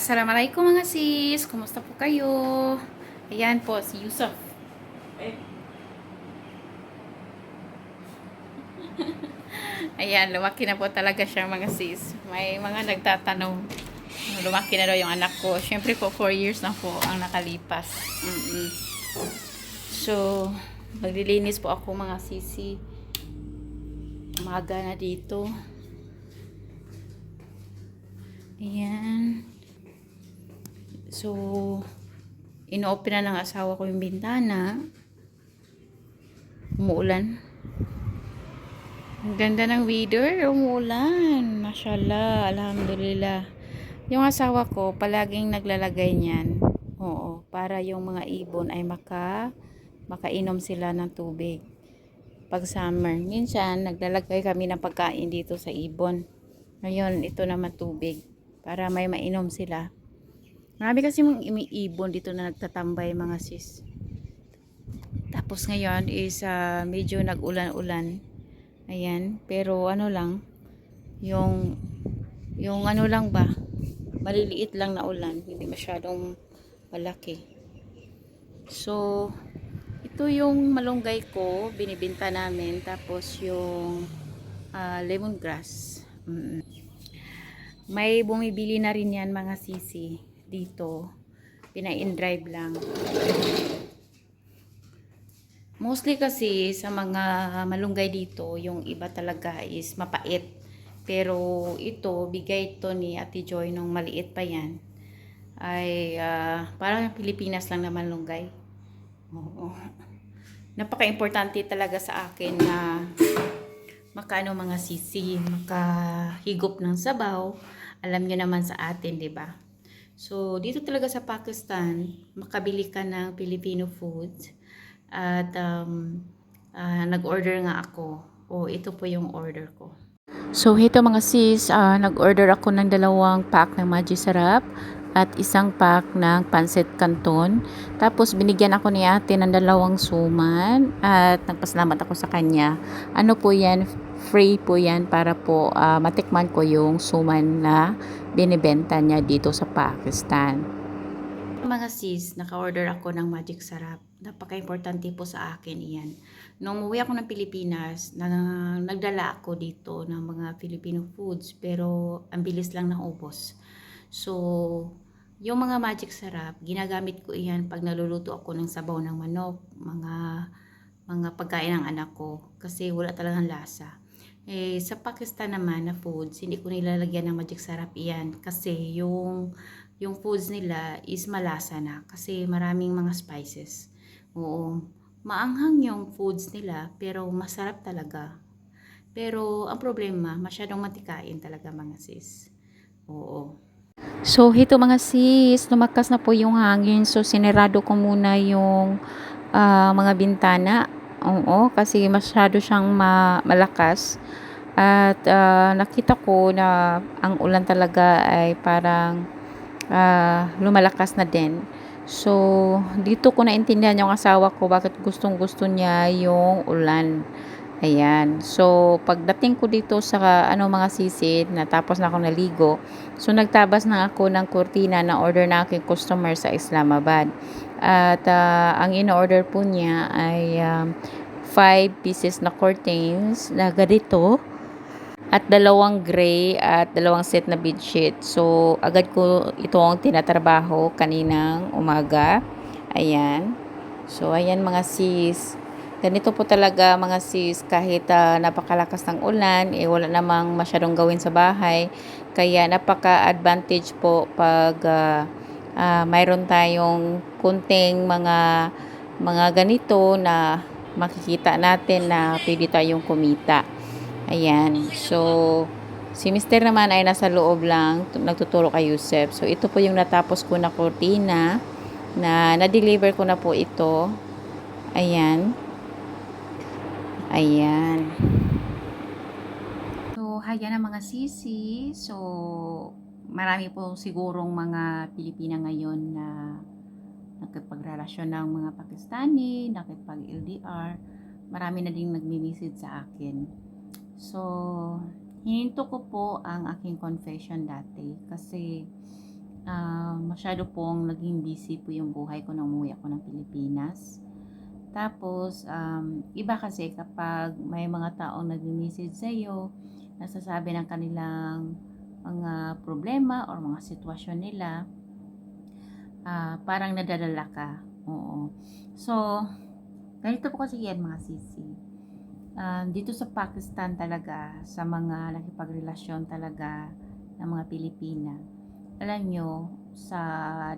Assalamualaikum mga sis, kumusta po kayo? Ayan po si Yusuf. Ayan, lumaki na po talaga siya mga sis. May mga nagtatanong, lumaki na daw yung anak ko. Siyempre po 4 years na po ang nakalipas. So, maglilinis po ako mga sisi. Umaga na dito. Ayan. So, ino-open na ng asawa ko yung bintana. Umuulan. Ang ganda ng weather, umuulan. Mashallah, alhamdulillah. Yung asawa ko, palaging naglalagay niyan. Oo, para yung mga ibon ay makainom sila ng tubig. Pag summer, minsan naglalagay kami ng pagkain dito sa ibon. Ngayon, ito naman tubig para may mainom sila. Marami kasi mga ibon dito na nagtatambay mga sis. Tapos ngayon is medyo nag-ulan-ulan. Ayan, pero ano lang, yung ano lang ba, maliliit lang na ulan, hindi masyadong malaki. So, ito yung malunggay ko, binibenta namin, tapos yung lemongrass. May bumibili na rin yan mga sisi dito, pina-in-drive lang. Mostly kasi sa mga malunggay dito, yung iba talaga is mapait. Pero ito, bigay ito ni Ate Joy nung maliit pa yan. Ay parang Pilipinas lang na malunggay. Oo. Napaka-importante talaga sa akin na makaano mga sisi, makahigop ng sabaw. Alam nyo naman sa atin, 'di ba? So, dito talaga sa Pakistan, makabili ka ng Filipino food. At nag-order nga ako. Ito po yung order ko. So, ito mga sis, nag-order ako ng 2 pack ng Maggi Sarap at 1 pack ng Pancit Canton. Tapos, binigyan ako ni ate ng 2 suman at nagpasalamat ako sa kanya. Ano po yan? Free po yan para po matikman ko yung suman na binibenta niya dito sa Pakistan. Mga sis, naka-order ako ng Magic Sarap. Napaka-importante po sa akin iyan. Nung umuwi ako ng Pilipinas, nagdala ako dito ng mga Filipino foods, pero ang bilis lang naubos. So, yung mga Magic Sarap, ginagamit ko iyan pag naluluto ako ng sabaw ng manok, mga pagkain ng anak ko, kasi wala talagang lasa. Sa Pakistan naman na foods, hindi ko nilalagyan ng Magic Sarap iyan kasi yung foods nila is malasa na kasi maraming mga spices. Oo, maanghang yung foods nila pero masarap talaga. Pero ang problema, masyadong matikain talaga mga sis. Oo. So, ito mga sis, lumakas na po yung hangin. So, sinirado ko muna yung mga bintana. Oo, kasi masyado siyang malakas. At nakita ko na ang ulan talaga ay parang lumalakas na din. So, dito ko naintindihan yung asawa ko bakit gustong-gusto niya yung ulan. Ayan. So, pagdating ko dito sa mga sisid, natapos na ako naligo. So, nagtabas na ako ng kurtina na order na aking customer sa Islamabad. At ang in-order po niya ay 5 pieces na curtains na ganito. At 2 gray at 2 set na bedsheet. So, agad ko itong tinatrabaho kaninang umaga. Ayan. So, ayan mga sis. Ganito po talaga mga sis, kahit napakalakas ng ulan, wala namang masyadong gawin sa bahay. Kaya napaka-advantage po pag mayroon tayong kunting mga ganito na makikita natin na pwede tayong kumita. Ayan. So, si Mr. naman ay nasa loob lang, nagtuturo kay Yusef. So, ito po yung natapos ko na kurtina na na-deliver ko na po ito. Ayan. Ayan. So, hayan ang mga sisi. So, marami po sigurong mga Pilipina ngayon na nakipagrelasyon ng mga Pakistani, nakipag-LDR. Marami na ding nagmi-message sa akin. So, hininto ko po ang aking confession dati kasi masyado pong naging busy po yung buhay ko nang umuwi ako ng Pilipinas. Tapos, iba kasi kapag may mga taong nag-message sa'yo, nasasabi ng kanilang mga problema or mga sitwasyon nila, parang nadadala ka. Oo. So, ganito po kasi yan mga sisi. Dito sa Pakistan talaga, sa mga nakipagrelasyon talaga ng mga Pilipina, alam nyo, sa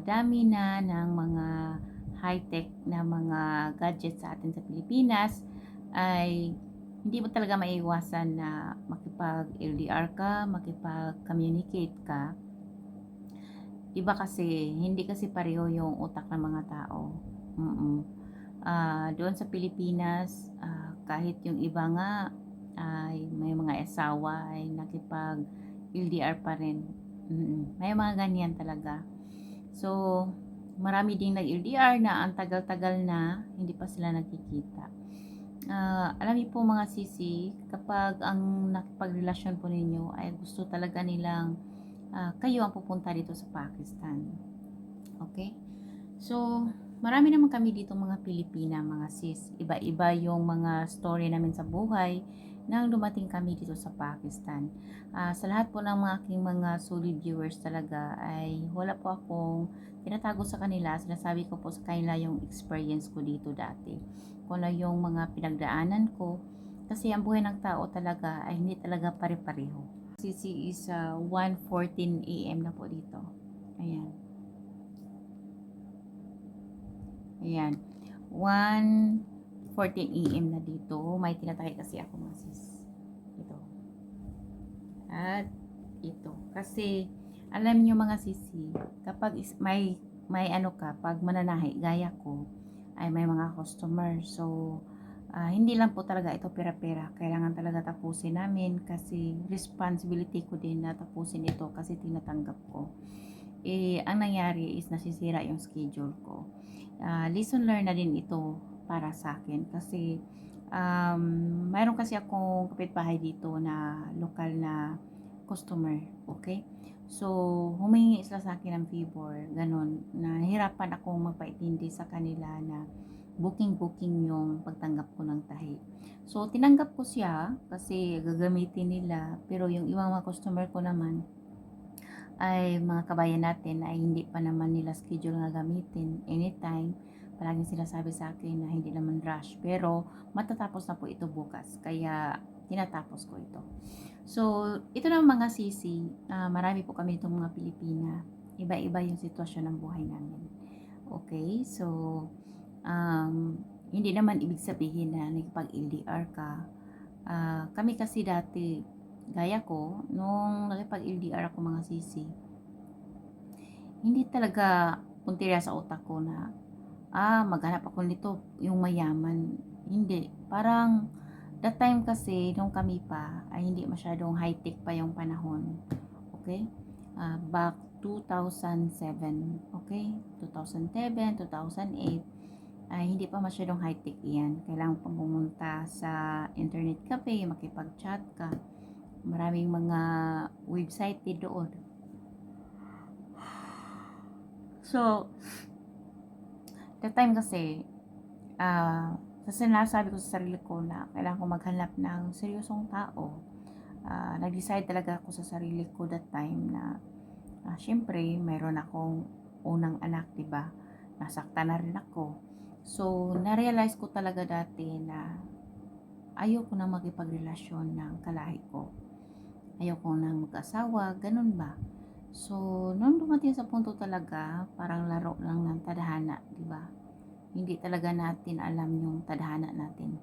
dami na ng mga high-tech na mga gadgets sa atin sa Pilipinas, ay hindi mo talaga maiiwasan na makipag-LDR ka, makipag-communicate ka. Iba kasi, hindi kasi pareho yung utak ng mga tao. Doon sa Pilipinas, kahit yung iba nga ay may mga asawa ay nakipag-LDR pa rin. May mga ganyan talaga. So, marami ding nag-LDR na ang tagal-tagal na hindi pa sila nagkikita. Alam niyo po mga sisi, kapag ang nakipagrelasyon po ninyo ay gusto talaga nilang kayo ang pupunta dito sa Pakistan. Okay? So, marami naman kami dito mga Pilipina, mga sis. Iba-iba yung mga story namin sa buhay nang dumating kami dito sa Pakistan. Sa lahat po ng mga aking mga solid viewers talaga ay wala po akong tinatago sa kanila. Sinasabi ko po sa kanila yung experience ko dito dati. Kung ano yung mga pinagdaanan ko. Kasi ang buhay ng tao talaga ay hindi talaga pare-pareho. CC is 1:14 AM na po dito. Ayan. Ayan. 1:14 AM na dito. May tinatawag kasi ako mga sis. Ito. At ito. Kasi, alam nyo mga sisi, kapag may ano ka, pag mananahi, gaya ko, ay may mga customer. So, hindi lang po talaga ito pera-pera. Kailangan talaga tapusin namin kasi responsibility ko din na tapusin ito kasi tinatanggap ko. Ang nangyari is nasisira yung schedule ko. Lesson learned na din ito para sa akin kasi mayroon kasi akong kapitbahay dito na lokal na customer, okay? So, humingi sila sa akin ng favor, ganun, na nahirapan akong magpaintindi sa kanila na booking yung pagtanggap ko ng tahi. So, tinanggap ko siya kasi gagamitin nila, pero yung ibang mga customer ko naman, ay mga kabayan natin ay hindi pa naman nila schedule nga gamitin anytime. Palaging sinasabi sa akin na hindi naman rush. Pero matatapos na po ito bukas. Kaya tinatapos ko ito. So, ito na mga sisi. Marami po kami itong mga Pilipina. Iba-iba yung sitwasyon ng buhay namin. Okay? So, hindi naman ibig sabihin na nagpag-LDR ka. Kami kasi dati, gaya ko, nung nakipag-LDR ako mga sisi, hindi talaga puntirya sa utak ko na, maghanap ako nito, yung mayaman. Hindi. Parang, that time kasi, nung kami pa, ay hindi masyadong high-tech pa yung panahon. Okay? Back 2007. Okay? 2007, 2008, ay hindi pa masyadong high-tech yan. Kailangan pa pumunta sa internet cafe, makipag-chat ka. Maraming mga website doon. So, that time kasi, sa sinasabi ko sa sarili ko na kailangan ko maghanap ng seryosong tao. Nag-decide talaga ako sa sarili ko that time na syempre, mayroon akong unang anak, diba? Nasaktan na rin ako. So, na-realize ko talaga dati na ayoko na makipagrelasyon ng kalahi ko. Ayoko na mag-asawa, ganun ba? So, nung dumating sa punto talaga, parang laro lang ng tadhana, di ba? Hindi talaga natin alam yung tadhana natin.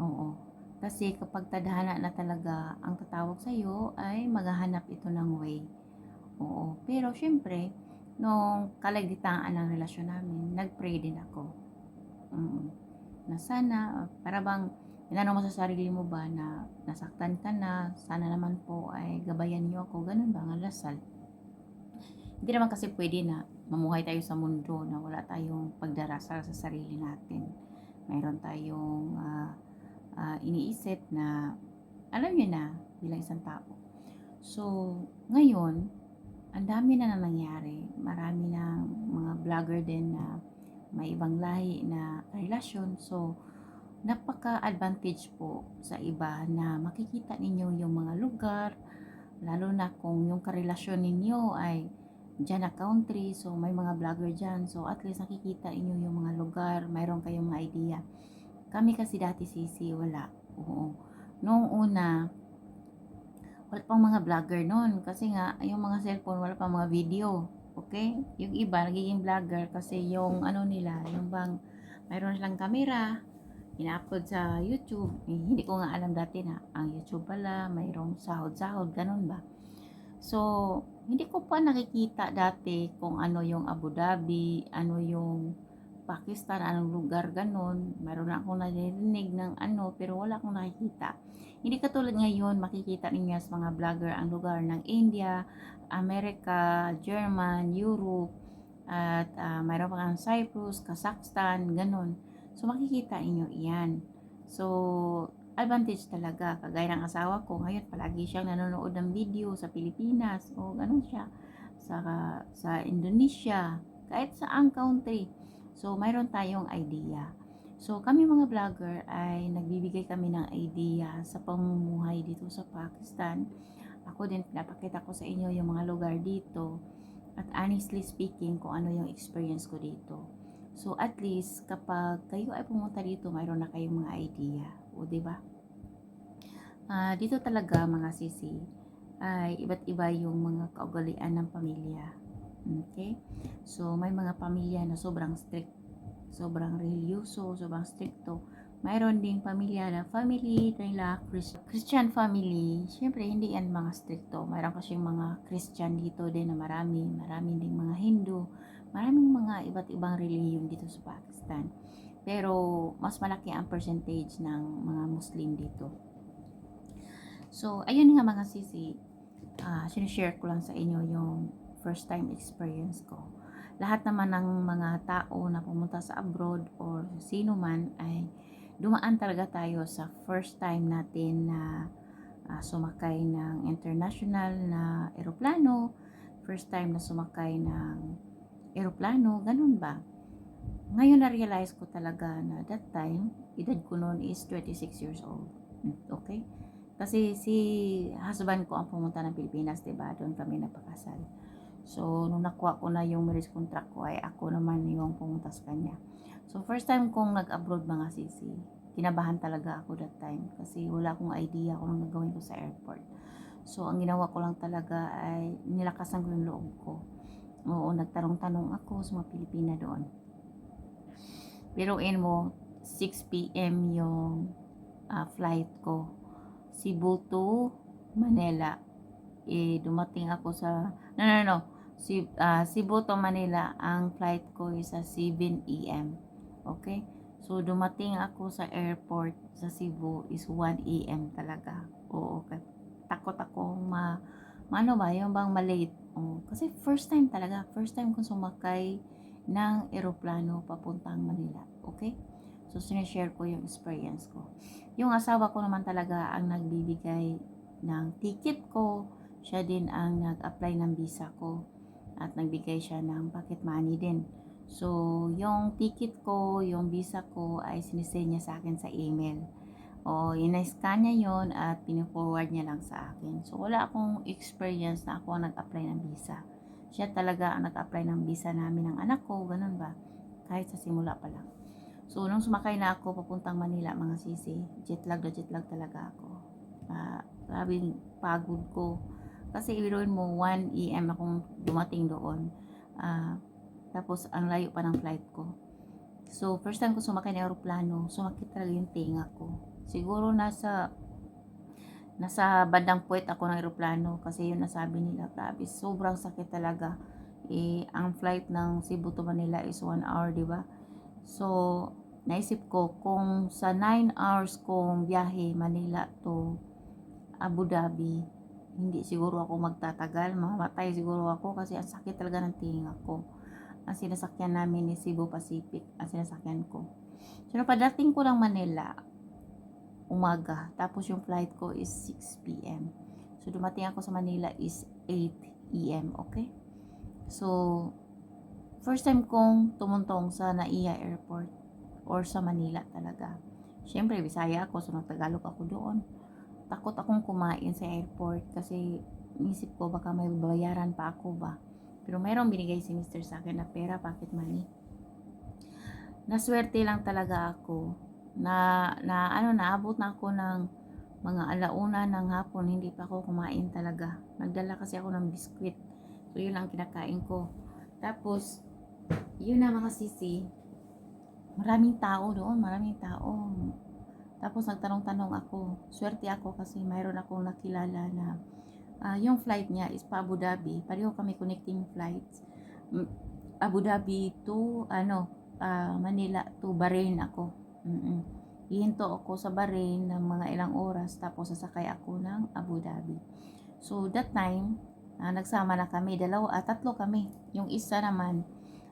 Oo. Kasi kapag tadhana na talaga ang tatawag sa'yo, ay maghahanap ito ng way. Oo. Pero syempre, nung kalagitnaan ng relasyon namin, nag-pray din ako. Na sana, para bang, inano mo sa sarili mo ba na nasaktan ka na, sana naman po ay gabayan niyo ako, ganun ba, ang lasal. Hindi naman kasi pwede na mamuhay tayo sa mundo na wala tayong pagdarasal sa sarili natin. Mayroon tayong iniisip na, alam niyo na, bilang isang tao. So, ngayon, ang dami na nangyari. Marami vlogger din na may ibang lahi na relasyon. So, napaka-advantage po sa iba na makikita ninyo yung mga lugar, lalo na kung yung karelasyon ninyo ay dyan na country, so may mga vlogger dyan, so at least nakikita inyo yung mga lugar, mayroon kayong mga idea. Kami kasi dati sisi, wala. Oo. Noong una, wala pang mga vlogger noon, kasi nga, yung mga cellphone, wala pang mga video. Okay? Yung iba, nagiging vlogger kasi yung ano nila, yung bang, mayroon silang camera, ina-upload sa YouTube. Hindi ko nga alam dati na ang YouTube pala mayroong sahod-sahod, ganun ba? So, hindi ko pa nakikita dati kung ano yung Abu Dhabi, ano yung Pakistan, anong lugar, ganun. Meron na akong narinig ng ano, pero wala akong nakikita. Hindi katulad ngayon, makikita ninyo sa mga vlogger ang lugar ng India, Amerika, German, Europe, at mayroon pa kang Cyprus, Kazakhstan, ganun. So, makikita inyo iyan. So, advantage talaga. Kagaya ng asawa ko, ngayon palagi siyang nanonood ng video sa Pilipinas o ganun siya. Sa Indonesia, kahit saang country. So, mayroon tayong idea. So, kami mga vlogger ay nagbibigay kami ng idea sa pamumuhay dito sa Pakistan. Ako din, pinapakita ko sa inyo yung mga lugar dito. At honestly speaking, kung ano yung experience ko dito. So, at least, kapag kayo ay pumunta dito, mayroon na kayong mga idea. O, diba? Dito talaga, mga sisi, ay iba't iba yung mga kaugalian ng pamilya. Okay? So, may mga pamilya na sobrang strict, sobrang religyoso, sobrang stricto. Mayroon ding pamilya na family nila, Christian family. Siyempre, hindi yan mga stricto. Mayroon kasi mga Christian dito din na marami ding mga Hindu, maraming mga iba't ibang relihiyon dito sa Pakistan. Pero, mas malaki ang percentage ng mga Muslim dito. So, ayun nga mga sisi, sinishare ko lang sa inyo yung first time experience ko. Lahat naman ng mga tao na pumunta sa abroad or sino man ay dumaan talaga tayo sa first time natin na sumakay ng international na eroplano, first time na sumakay ng eroplano, ganun ba? Ngayon na-realize ko talaga na that time, edad ko noon is 26 years old. Okay? Kasi si husband ko ang pumunta ng Pilipinas, diba? Doon kami napakasal. So, nung nakuha ko na yung marriage contract ko, ay ako naman yung pumunta sa kanya. So, first time kong nag-abroad mga sisi, kinabahan talaga ako that time. Kasi wala akong idea kung anong gagawin ko sa airport. So, ang ginawa ko lang talaga ay nilakasan ko yung loob ko. Oo, nagtanong-tanong ako sa mga Pilipina doon. Biruin mo, 6 p.m. yung flight ko. Cebu to Manila. Dumating ako sa no. Cebu to Manila, ang flight ko is sa 7 a.m. Okay? So dumating ako sa airport sa Cebu is 1 a.m. talaga. Oo, okay. Takot ako ano ba, yung bang malate. Kasi first time kong sumakay ng eroplano papuntang Manila. Okay? So, sinishare ko yung experience ko. Yung asawa ko naman talaga ang nagbibigay ng ticket ko. Siya din ang nag-apply ng visa ko. At nagbigay siya ng pocket money din. So, yung ticket ko, yung visa ko ay sinisend niya sa akin sa email. O, ina-scan niya yon at pinu-forward niya lang sa akin. So, wala akong experience na ako ang nag-apply ng visa. Siya talaga ang nag-apply ng visa namin ng anak ko. Ganun ba? Kahit sa simula pa lang. So, nung sumakay na ako papuntang Manila, mga sisi, jet lag talaga ako. Grabing pagod ko. Kasi ibiruin mo, 1 a.m. akong dumating doon. Tapos, ang layo pa ng flight ko. So, first time ko sumakay ng aeroplano, sumakit talaga yung tinga ko. Siguro nasa bandang puwet ako ng aeroplano kasi yun nasabi nila. Grabe, sobrang sakit talaga. Ang flight ng Cebu to Manila is 1 hour, di ba? So, naisip ko kung sa 9 hours kong biyahe Manila to Abu Dhabi, hindi siguro ako magtatagal, mamamatay siguro ako kasi ang sakit talaga ng tinga ko. Ang sinasakyan namin ni Cebu Pacific, ang sinasakyan ko. So, padating ko lang Manila, umaga, tapos yung flight ko is 6 p.m. So, dumating ako sa Manila is 8 a.m. Okay? So, first time kong tumuntong sa NAIA Airport or sa Manila talaga. Siyempre, Bisaya ako, so nagtagalog ako doon. Takot akong kumain sa airport kasi inisip ko baka may bayaran pa ako ba. Pero mayroong binigay si Mr. sa akin na pera, pocket money. Naswerte lang talaga ako naabot na ako ng mga alauna ng hapon, hindi pa ako kumain talaga. Nagdala kasi ako ng biskwit. So, yun lang kinakain ko. Tapos, yun na mga sisi, maraming tao doon, maraming tao. Tapos nagtanong-tanong ako, swerte ako kasi mayroon akong nakilala na yung flight niya is pa Abu Dhabi. Pareho kami connecting flights. Abu Dhabi to Manila to Bahrain ako. Ihinto ako sa Bahrain ng mga ilang oras tapos sasakay ako ng Abu Dhabi. So that time, nagsama na kami, tatlo kami. Yung isa naman,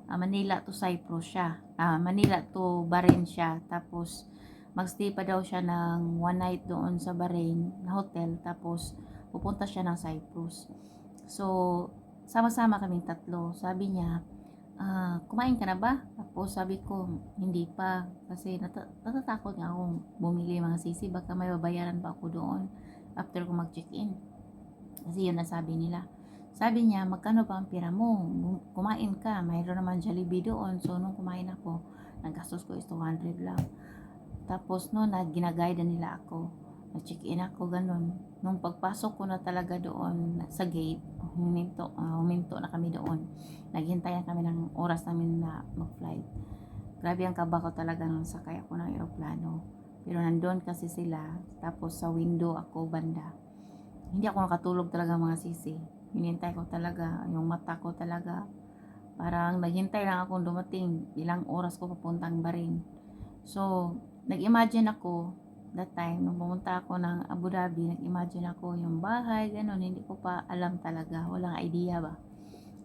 Manila to Cyprus siya. Manila to Bahrain siya. Tapos magstay pa daw siya ng one night doon sa Bahrain na hotel, tapos pupunta siya ng Cyprus. So, sama-sama kaming tatlo. Sabi niya, kumain ka na ba? Tapos sabi ko, hindi pa. Kasi natatakot nga akong bumili mga sisi. Baka may babayaran pa ako doon after ko mag-check-in. Kasi yun ang sabi nila. Sabi niya, magkano ba ang pira mo? Kumain ka. Mayroon naman Jollibee doon. So, nung kumain ako, naggastos ko is 200 lang. Tapos no, ginagayda nila ako. Nag-check-in ako, ganun. Nung pagpasok ko na talaga doon sa gate, huminto na kami doon. Naghintayan kami ng oras namin na mag-flight. Grabe ang kaba ko talaga nung sakay ako ng aeroplano. Pero nandun kasi sila, tapos sa window ako banda. Hindi ako nakatulog talaga mga sisi. Hinintay ko talaga, yung mata ko talaga. Parang naghintay lang akong dumating. Ilang oras ko papuntang Bahrain. So, nag-imagine ako that time, nung pumunta ako ng Abu Dhabi, nag-imagine ako yung bahay, ganun, hindi ko pa alam talaga, walang idea ba.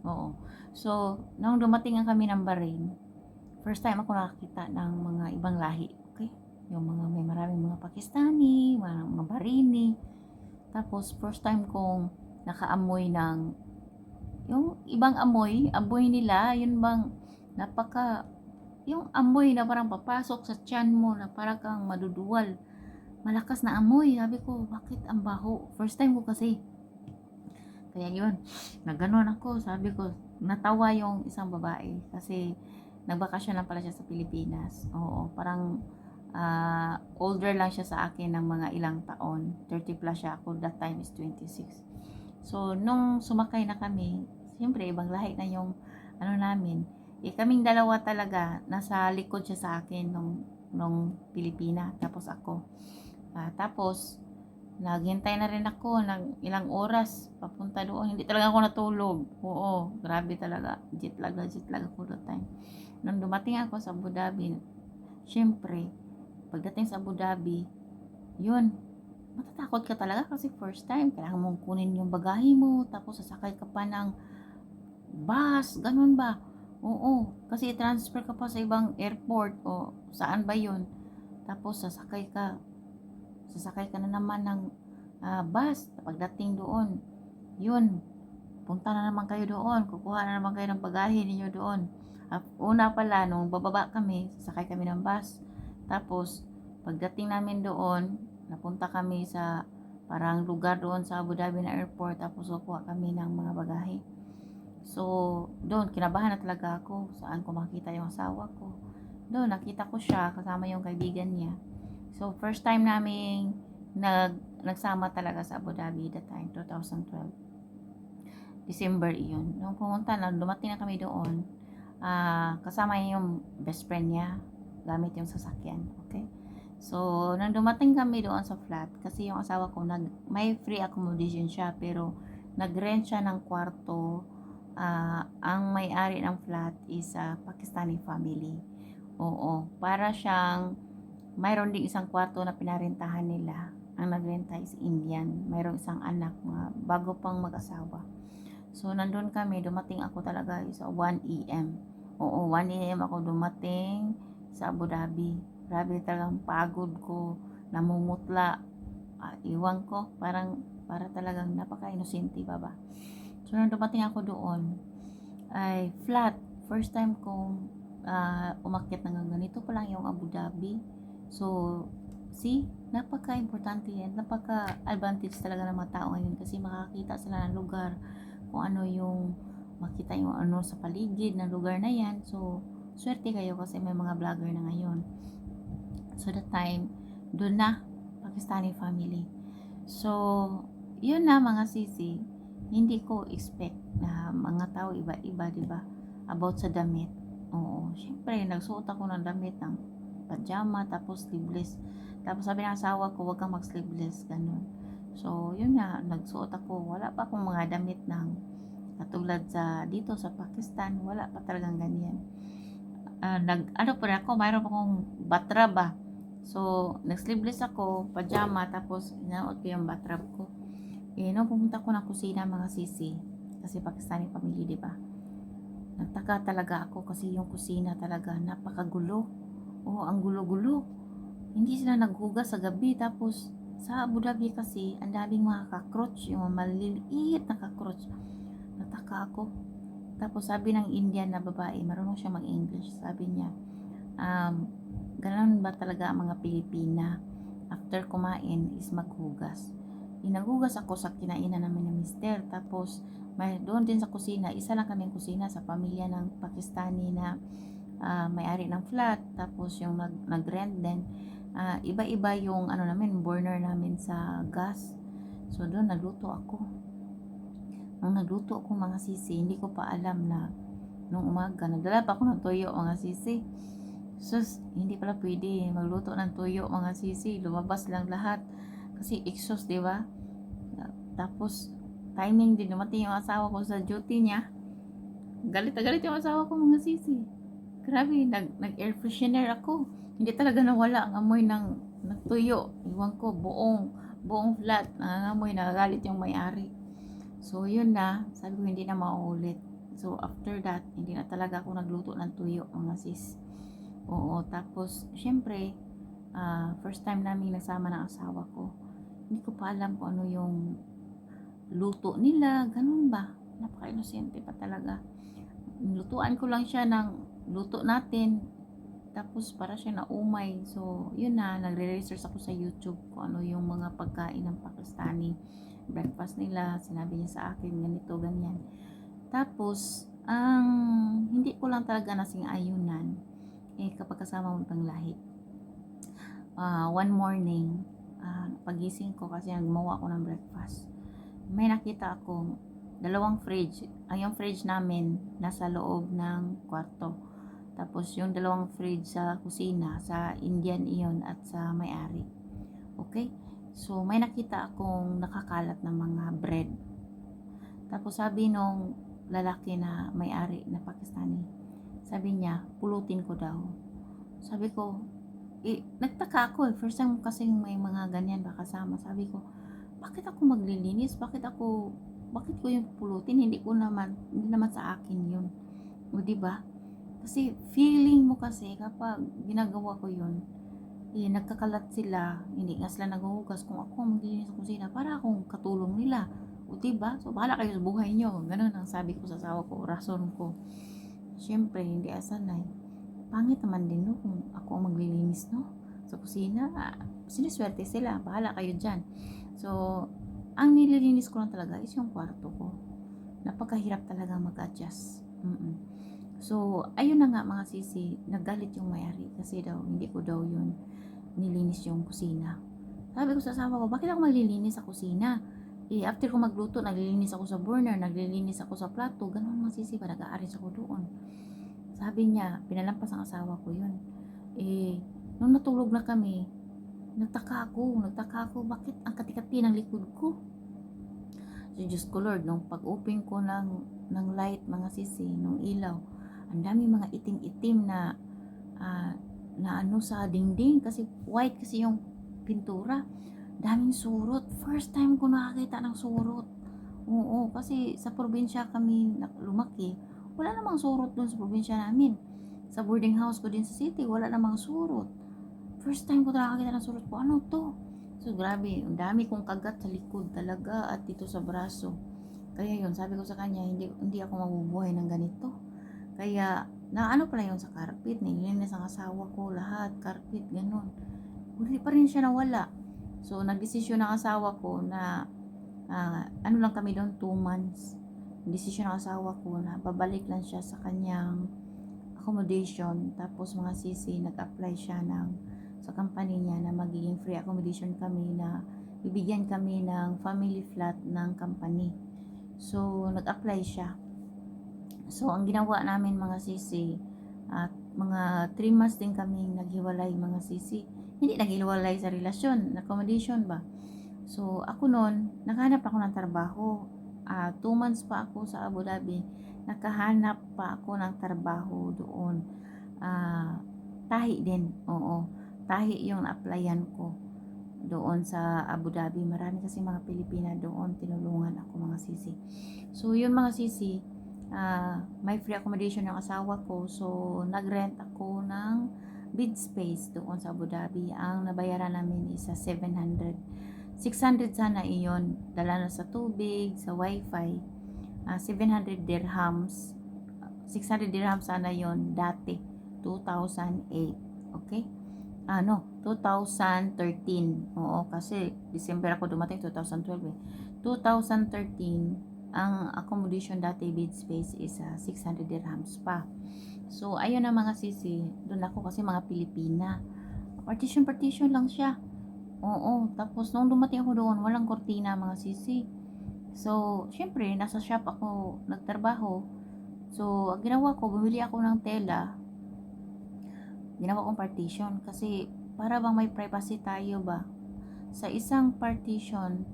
Oo. So, nung dumating ang kami ng Bahrain, first time ako nakakita ng mga ibang lahi, okay? Yung mga may maraming mga Pakistani, mga Bahraini. Tapos, first time kong nakaamoy ng yung ibang amoy nila, yun bang napaka yung amoy na parang papasok sa tiyan mo na parang kang maduduwal. Malakas na amoy. Sabi ko, bakit ang baho? First time ko kasi. Kaya yun, nagganon ako. Sabi ko, natawa yung isang babae kasi nagbakasyon lang pala siya sa Pilipinas. Oo, parang older lang siya sa akin ng mga ilang taon. 30 plus siya ako. That time is 26. So, nung sumakay na kami, siyempre, ibang lahi na yung namin. Kaming dalawa talaga, nasa likod siya sa akin nung Pilipina, tapos ako. Tapos, naghintay na rin ako ng ilang oras papunta doon. Hindi talaga ako natulog. Oo, grabe talaga. Jet lag ako that time. Nung dumating ako sa Abu Dhabi, syempre, pagdating sa Abu Dhabi, yun, matatakot ka talaga kasi first time, kailangan mong kunin yung bagahe mo, tapos sasakay ka pa ng bus, ganun ba? Oo, kasi transfer ka pa sa ibang airport o saan ba yun? Tapos sasakay ka na naman ng bus. Pagdating doon, yun, punta na naman kayo doon, kukuha na naman kayo ng bagahe ninyo doon. Una pala, nung bababa kami, sasakay kami ng bus. Tapos, pagdating namin doon, napunta kami sa parang lugar doon sa Abu Dhabi na airport, tapos kukuha kami ng mga bagahe. So, doon, kinabahan na talaga ako. Saan ko makita yung asawa ko? Doon, nakita ko siya kasama yung kaibigan niya. So, first time namin nagsama talaga sa Abu Dhabi that time, 2012. December iyon. Nung pumunta na, dumating na kami doon, kasama yung best friend niya, gamit yung sasakyan. Okay? So, nung dumating kami doon sa flat, kasi yung asawa ko, may free accommodation siya, pero nag-rent siya ng kwarto. Ang may-ari ng flat is a Pakistani family. Oo, para siyang mayroon ding isang kwarto na pinarentahan nila. Ang nagrenta is Indian. Mayroong isang anak, bago pang mag-asawa. So, nandun kami, dumating ako talaga sa 1 a.m. Oo, 1 a.m. ako dumating sa Abu Dhabi. Grabe talagang pagod ko, namumutla. Iwan ko, para talagang napaka-inosente ba. So, nung dumating ako doon, ay flat. first time kong umakyat ng ganito pa lang yung Abu Dhabi. So, see, napaka-importante yan, napaka-advantage talaga ng mga tao ngayon kasi makakita sila ng lugar, kung ano yung makita yung ano sa paligid ng lugar na yan. So, swerte kayo kasi may mga vlogger na ngayon. So, that time, doon na, Pakistani family. So, yun na mga sisi, hindi ko expect na mga tao iba-iba, di ba? About sa damit. Oo, syempre, nagsuot ako ng damit ng pajama, tapos sleeveless. Tapos sabi ng asawa ko, huwag kang mag-sleeveless, ganun. So, yun na, nagsuot ako. Wala pa akong mga damit ng katulad sa dito sa Pakistan, wala pa talagang ganyan. Ano pa ako, mayroon pa akong batra ba. So, nag-sleeveless ako, pajama, tapos inaot ko yung batrap ko. Nung pumunta ko ng kusina mga sisi, kasi Pakistani family, di ba? Nagtaka talaga ako kasi yung kusina talaga napakagulo. Oh, ang gulo-gulo. Hindi sila naghugas sa gabi, tapos sa Abu Dhabi kasi, ang daming mga cockroach, yung maliliit na cockroach. Nataka ako. Tapos sabi ng Indian na babae, marunong siya mag-English, sabi niya, ganun ba talaga ang mga Pilipina? After kumain is maghugas. Naghugas ako sa kinainan namin ng mister. Tapos doon din sa kusina, isa lang kaming kusina sa pamilya ng Pakistani na may-ari ng flat. Tapos yung nag-rent din, iba-iba yung ano namin, burner namin sa gas. So doon nagluto ako. Nung nagluto ako mga sisi, hindi ko pa alam na nung umaga, nagdala pa ako ng toyo mga sisi. Sus, hindi pala pwede magluto ng toyo mga sisi, lumabas lang lahat. Kasi exhaust, di ba? Tapos, timing din, dumating yung asawa ko sa duty niya. Galit na galit yung asawa ko mga sisi. Grabe, nag-air freshener ako. Hindi talaga nawala ang amoy ng tuyo. Iwan ko, buong flat, nangangamoy, nagagalit yung may-ari. So, yun na, sabi ko hindi na mauulit. So, after that, hindi na talaga ako nagluto ng tuyo, mga sis. Oo, tapos, syempre, first time namin nasama ng asawa ko. Hindi ko pa alam kung ano yung luto nila, ganun ba? Napaka-inosente pa talaga. Lutuan ko lang siya ng luto natin. Tapos, para siya na umay. So, yun na, nagre-research ako sa YouTube kung ano yung mga pagkain ng Pakistani. Breakfast nila, sinabi niya sa akin, ganito, ganyan. Tapos, ang hindi ko lang talaga nasing ayunan, kapag kasama mo pang lahi. One morning, pagising ko kasi gumawa ako ng breakfast. May nakita akong dalawang fridge. Ang yung fridge namin, nasa loob ng kwarto. Tapos, yung dalawang fridge sa kusina, sa Indian iyon at sa may-ari. Okay? So, may nakita akong nakakalat ng mga bread. Tapos sabi nung lalaki na may-ari na Pakistani, sabi niya, pulutin ko daw. Sabi ko, nagtaka ako. First time kasi may mga ganyan ba kasama. Sabi ko, bakit ako maglilinis? Bakit ko yung pulutin? Hindi naman sa akin yun. O diba? Kasi feeling mo kasi kapag ginagawa ko yun, nagkakalat sila, hindi nga sila naghuhugas. Kung ako maglilinis sa kusina, para akong katulong nila. O diba? So, bahala kayo sa buhay nyo. Ganun ang sabi ko sa asawa ko, rason ko. Siyempre, hindi asanay. Pangit naman din, no? Kung ako ang maglilinis, no? Sa kusina, siniswerte sila. Bahala kayo dyan. So, ang nililinis ko lang talaga is yung kwarto ko. Napakahirap talaga mag-adjust. So, ayun na nga mga sisi, naggalit yung may-ari kasi daw, hindi ko daw yun nilinis yung kusina. Sabi ko sa asawa ko, bakit ako maglilinis sa kusina? After ko magluto, naglilinis ako sa burner, naglilinis ako sa plato, ganun mga sisi pa, nag-aaris ako doon. Sabi niya, pinalampas ang asawa ko yun. Nung natulog na kami, nagtaka ako, bakit ang katikati ng likod ko? So, Diyos ko Lord, nung pag-open ko ng light, mga sisi, nung ilaw, ang dami mga itim-itim na ano sa dingding kasi white kasi yung pintura. Daming surot. First time ko nakakita ng surot. Oo, kasi sa probinsya kami lumaki. Wala namang surot doon sa probinsya namin. Sa boarding house ko din sa city, wala namang surot. First time ko nakakita ng surot ko. Ano to? So, grabe. Ang dami kong kagat sa likod talaga at dito sa braso. Kaya yun, sabi ko sa kanya, hindi ako mabubuhay ng ganito. Kaya, na ano pala yun sa carpet, nilinis ang asawa ko, lahat, carpet, ganun. Hindi pa rin siya nawala. So, nagdesisyon ng asawa ko na, ano lang kami doon, 2 months. Desisyon ng asawa ko na babalik lang siya sa kanyang accommodation. Tapos mga sisi, nag-apply siya sa company niya na magiging free accommodation kami, na bibigyan kami ng family flat ng company. So, nag-apply siya. So, ang ginawa namin mga sisi, at mga 3 months din kami naghiwalay mga sisi. Hindi naghiwalay sa relasyon, accommodation ba. So, ako noon, nakahanap ako ng trabaho. 2 months pa ako sa Abu Dhabi, nakahanap pa ako ng trabaho doon. Tahi din, oo. Tahi yung na-applyan ko doon sa Abu Dhabi. Marami kasi mga Pilipina doon, tinulungan ako mga sisi. So, yun mga sisi, may free accommodation ng asawa ko. So, nag-rent ako ng bed space doon sa Abu Dhabi. Ang nabayaran namin is 700. 600 sana iyon. Dala na sa tubig, sa wifi. 700 dirhams. 600 dirhams sana yon dati. 2008. Okay? 2013. Oo, kasi December ako dumating, 2012 eh. 2013, ang accommodation dati bed space is 600 dirhams pa. So, ayun na mga sisi, doon ako kasi mga Pilipina. Partition lang siya. Oo, tapos nung dumating ako doon, walang kortina mga sisi. So, syempre, nasa shop ako nagtrabaho. So, ang ginawa ko, bumili ako ng tela, ginawa kong partition kasi para bang may privacy tayo ba. Sa isang partition,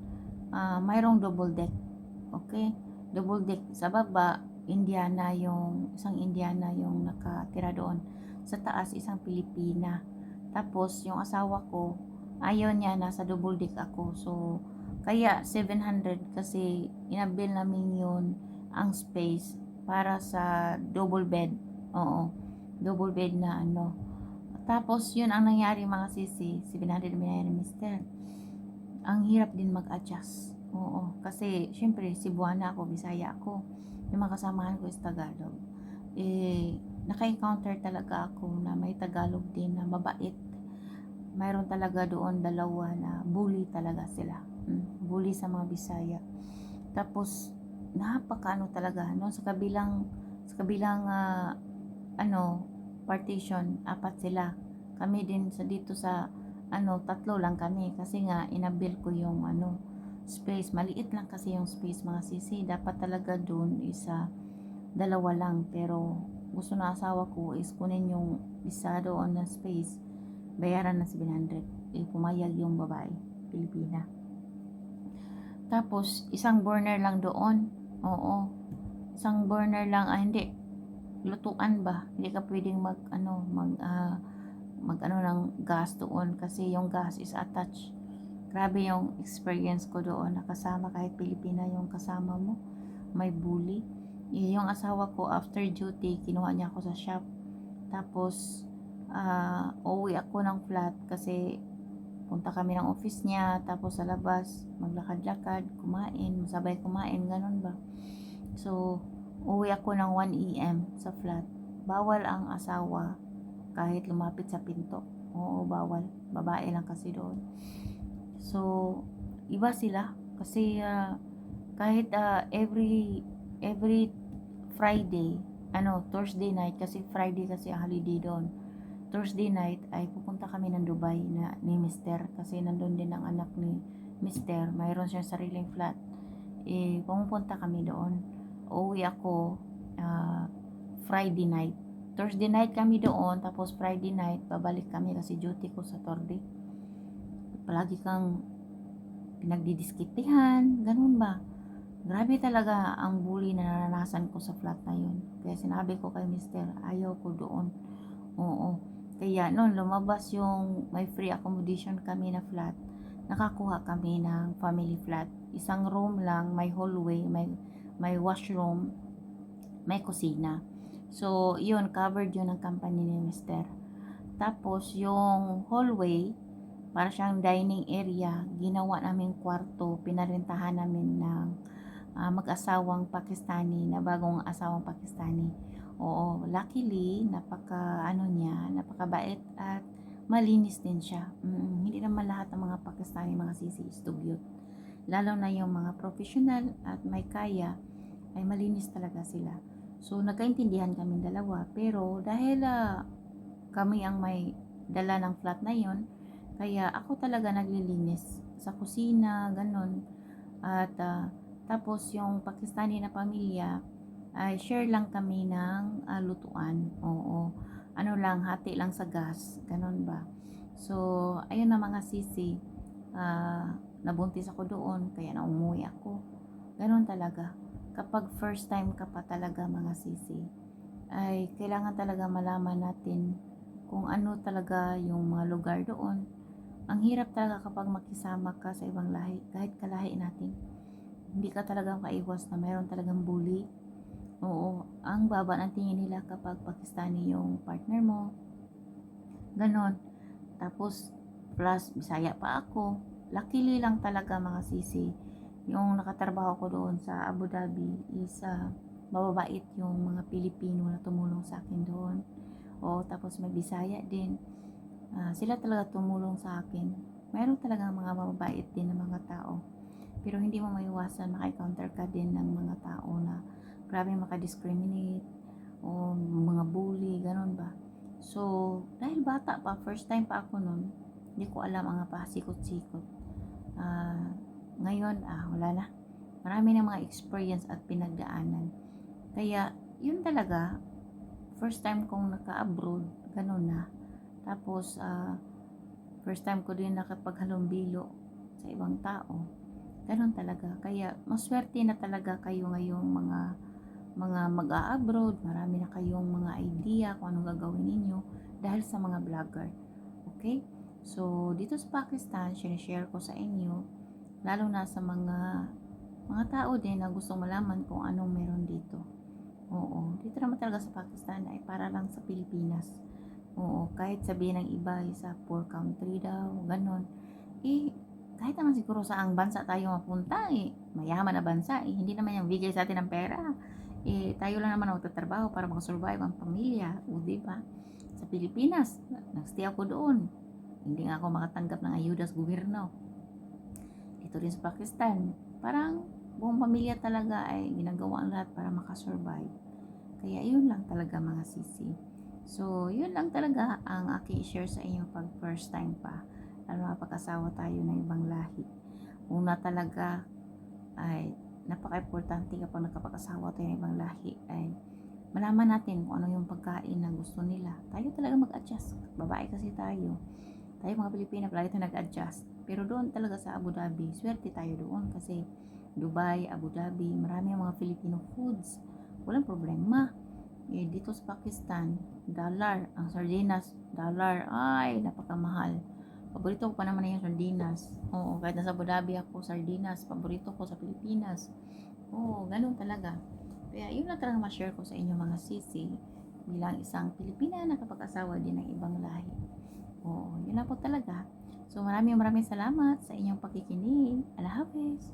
mayroong double deck. Okay? Double deck. Sa baba, isang Indiana yung nakatira doon. Sa taas, isang Pilipina. Tapos, yung asawa ko, ayaw niya, nasa double deck ako. So, kaya 700 kasi inabil namin yun ang space para sa double bed. Oo. Double bed na ano. Tapos, yun ang nangyari mga sisi. 700 binayad ni Mister. Ang hirap din mag-adjust. Oo. Kasi, syempre, Cebuana ako, Bisaya ako. Yung mga kasamahan ko is Tagalog. Naka-encounter talaga ako na may Tagalog din na mabait. Mayroon talaga doon dalawa na bully talaga sila. Bully sa mga Bisaya. Tapos, napakaano talaga, no? Sa kabilang partition, 4 sila. Kami din dito sa 3 lang kami kasi nga inabil ko yung space. Maliit lang kasi yung space mga sisi. Dapat talaga doon isa 2 lang, pero gusto na asawa ko is kunin yung isa doon na space. Bayaran na 700. Pumayag yung babae, Pilipina. Tapos isang burner lang doon. Oo. Isang burner lang, hindi, lutuan ba, hindi ka pwedeng mag ng gas doon kasi yung gas is attached. Grabe yung experience ko doon, nakasama kahit Pilipina yung kasama mo, may bully. Yung asawa ko after duty, kinuha niya ako sa shop. Tapos uuwi ako ng flat kasi punta kami ng office niya, tapos sa labas maglakad-lakad, kumain, sabay kumain, ganun ba. So, uwi ako ng 1 AM sa flat. Bawal ang asawa kahit lumapit sa pinto. Oo, bawal. Babae lang kasi doon. So, iba sila kasi kahit every Friday, Thursday night, kasi Friday kasi ang holiday doon. Thursday night ay pupunta kami ng Dubai ni Mister kasi nandun din ang anak ni Mister. Mayroon siyang sariling flat. Pumunta kami doon. Uuwi ako Friday night. Thursday night kami doon, tapos Friday night babalik kami kasi duty ko sa Torde. Palagi kang pinagdidiskitihan, ganun ba? Grabe talaga ang bully na naranasan ko sa flat na yun. Kaya sinabi ko kay Mister, ayaw ko doon. Oo. Kaya noon lumabas yung may free accommodation kami na flat, nakakuha kami ng family flat. Isang room lang, may hallway, may washroom, may kusina. So, yun, covered yun ng company ni Mister. Tapos, yung hallway, para siyang dining area, ginawa naming kwarto, pinarentahan namin ng mag-asawang Pakistani, na bagong asawang Pakistani. Oo, luckily napaka ano niya, napakabait at malinis din siya. Hindi naman lahat ng mga Pakistani mga sisi is dugyot. Lalo na yung mga professional at may kaya ay malinis talaga sila. So nagkaintindihan kaming dalawa, pero dahil kami ang may dala ng flat na yon, kaya ako talaga naglilinis sa kusina, ganun. At tapos yung Pakistani na pamilya ay share lang kami ng lutuan. Oo. Ano lang, hati lang sa gas. Ganun ba? So, ayun na mga sisi. Nabuntis ako doon, kaya na umuwi ako. Ganun talaga. Kapag first time ka pa talaga mga sisi, ay kailangan talaga malaman natin kung ano talaga yung mga lugar doon. Ang hirap talaga kapag makisama ka sa ibang lahi, kahit kalahi natin. Hindi ka talaga maiwas na mayroon talagang bully. Oo, ang baba ng tingin nila kapag Pakistani yung partner mo. Ganon. Tapos, plus, Bisaya pa ako. Luckily lang talaga mga sisi. Yung nakatrabaho ko doon sa Abu Dhabi is mababait yung mga Pilipino na tumulong sa akin doon. O, tapos may Bisaya din. Sila talaga tumulong sa akin. Meron talaga mga mababait din na mga tao. Pero hindi mo maiwasan, maka-encounter ka din ng mga tao na grabe maka-discriminate o mga bully, ganun ba. So, dahil bata pa, first time pa ako nun, hindi ko alam ang pasikot-sikot. Ngayon, wala na. Marami na mga experience at pinagdaanan. Kaya, yun talaga, first time kong naka-abroad, ganun na. Tapos, first time ko din nakapaghalumbilo sa ibang tao. Ganun talaga. Kaya, maswerte na talaga kayo ngayong mga mag-a-abroad. Marami na kayong mga idea kung anong gagawin ninyo dahil sa mga vlogger. Okay? So, dito sa Pakistan, sinishare ko sa inyo, lalo na sa mga tao din na gustong malaman kung anong meron dito. Oo, dito naman talaga sa Pakistan ay para lang sa Pilipinas. Oo, kahit sabihin ng iba ay sa poor country daw, ganon. Eh, kahit naman siguro sa ang bansa tayo mapunta, mayaman na bansa, hindi naman yung bigay sa atin ng pera. Tayo lang naman magtatrabaho para makasurvive ang pamilya, o diba? Sa Pilipinas, nagstay ako doon. Hindi nga ako makatanggap ng ayuda sa gobyerno. Dito rin sa Pakistan, parang buong pamilya talaga ay ginagawa ang lahat para makasurvive. Kaya yun lang talaga mga sisi. So, yun lang talaga ang aking share sa inyo pag first time pa. Lalo na pag-asawa tayo ng ibang lahi. Una talaga ay napaka-importante kapag nakapag-asawa tayo ng ibang lahi ay malaman natin kung ano yung pagkain na gusto nila. Tayo talaga mag-adjust. Babae kasi tayo. Tayo mga Pilipina, palagi tayo nag-adjust. Pero doon talaga sa Abu Dhabi, swerte tayo doon kasi Dubai, Abu Dhabi, marami ang mga Filipino foods. Walang problema. Dito sa Pakistan, dollar, ang sardinas, dollar, ay, napakamahal. Paborito ko pa naman yung sardinas. Oo, kahit nasa Abu Dhabi ako, sardinas, paborito ko sa Pilipinas. Oo, ganun talaga. Kaya yun lang talaga ma-share ko sa inyo mga sisi bilang isang Pilipina na kapag-asawa din ng ibang lahi. Oo, yun lang po talaga. So maraming salamat sa inyong pakikinig. Allah Hafiz.